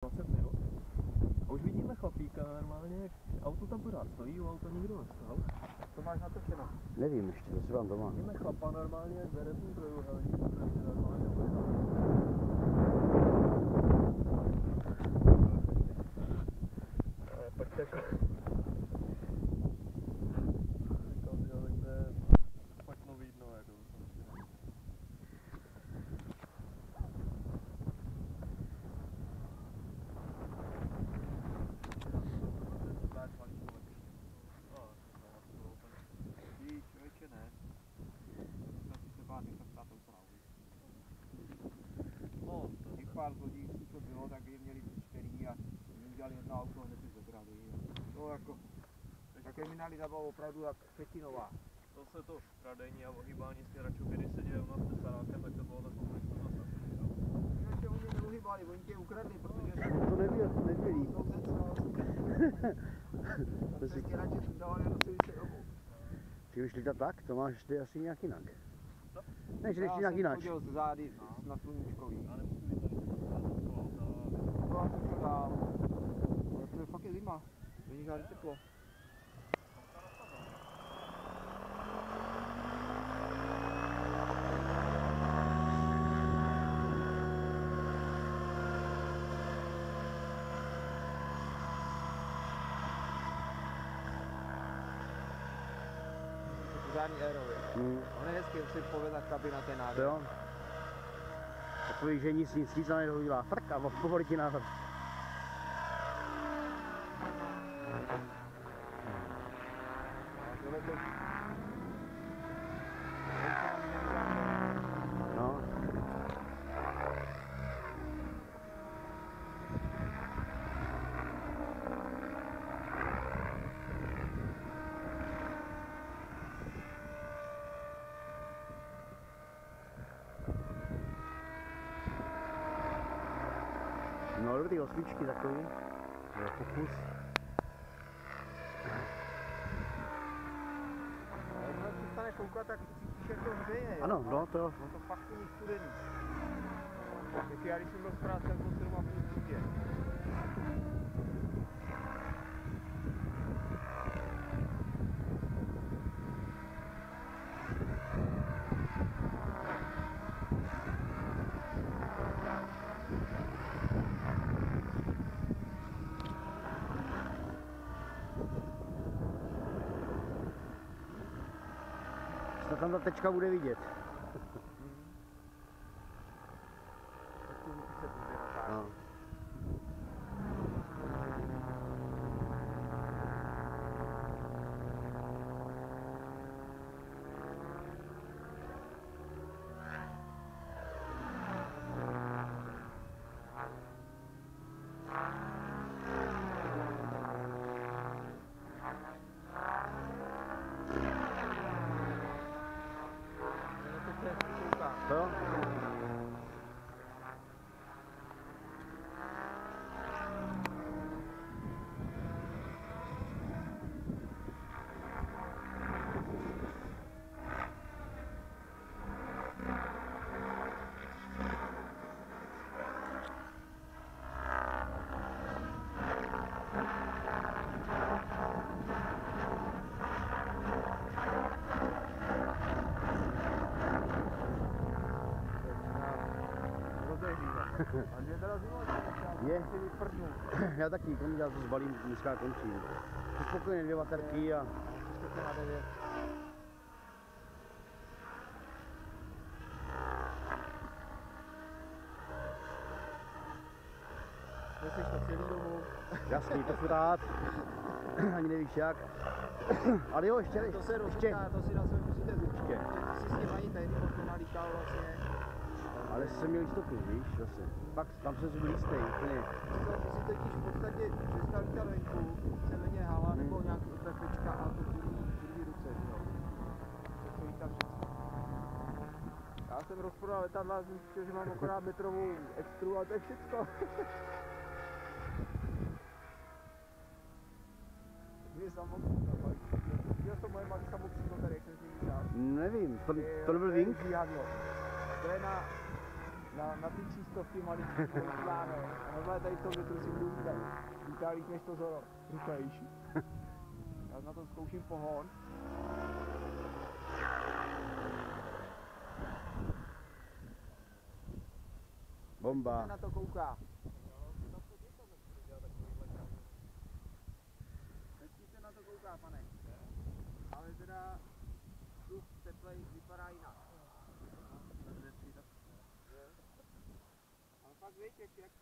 20 minut. A už vidíme chlapíka normálně, jak auto tam pořád stojí, u auta nikdo nestal. To máš natočeno? Nevím ještě, to si vám doma. Vidíme chlapa normálně, jak bere ten trojuhelník, protože normálně bude tam. Pojďte jako... Říkal, že takhle špatno vidno, jako. Člověče ne. Musel si se bát, že jsem státou právu. No, Těch pár zlodějů, co bylo, tak je měli 4 a udělali jedno auto, hned si zobrali. To jako, ta kriminalita byla opravdu jak Fetinová. to se to kradení a ohýbání směračů, když se děje u nás se Sarákem, tak to bylo takovou listu zase. Ještě oni neuhýbali, oni tě ukradli, protože To nevěří. to se tě radši sundávali a nosili se domů. Ty už lítat tak, to máš ty asi nějak jinak. Co? Ne, že jdeš nějak jinak. Já jsem chodil z zády na sluníčkový. Já nemusím být tady to auta. To vám to šlo dál. Ale to je fakt je zima. Není žádný teplo. Pořádný aerový. On je hezký, si povedla kabina, ten nádher. Jo. Takový, že nic a nedohodila. Frk a povolí ti návrh. No. No dobrý, osmičky takový. Pokus. Když přestane koukat, tak cítíš, jak to hřeje. Ano, no to jo. No to fakt není studený. Tak já když jsem byl v práci, tak byl 7,5 stupně. Snad tam ta tečka bude vidět. No. To? Je. Já taky, já to zbalím, dneska končím. Spokojeně 2 baterky a... Na 9. Nechceš to celý domů. Jasný, to furt rád. Ani nevíš jak. Ale jo, ještě. To se rozlítá, to si na sebe musíte zúčit. Ty si s tím ani tehdy moc nenalítal vlastně. Ale jsem měl jistotu, víš, zase. Pak tam se byl jistý, úplně. Ty si totiž v podstatě přestal lítat venku, víceméně hala nebo nějaký uprchlička a to druhý ruce, jo. To lítá všechno. Já jsem rozprodal letadla, zjistil, že mám akorát metrovou extru a to je všecko. Dvě samokřídla, viděl jsem moje malý samokřídlo tady, jak jsem s ním vyšel. Nevím, to nebyl Wing? To je na na ty 300 maličky používáme. A normálně tady v tom větru si budu lítat. Lítá líp než to Zoro. Rychlejší. Já na to zkouším pohon. Bomba. Na to kouká. Hezky se na to kouká, pane. Ale teda vzduch teplej vypadá jinak. Ale fakt víš, jak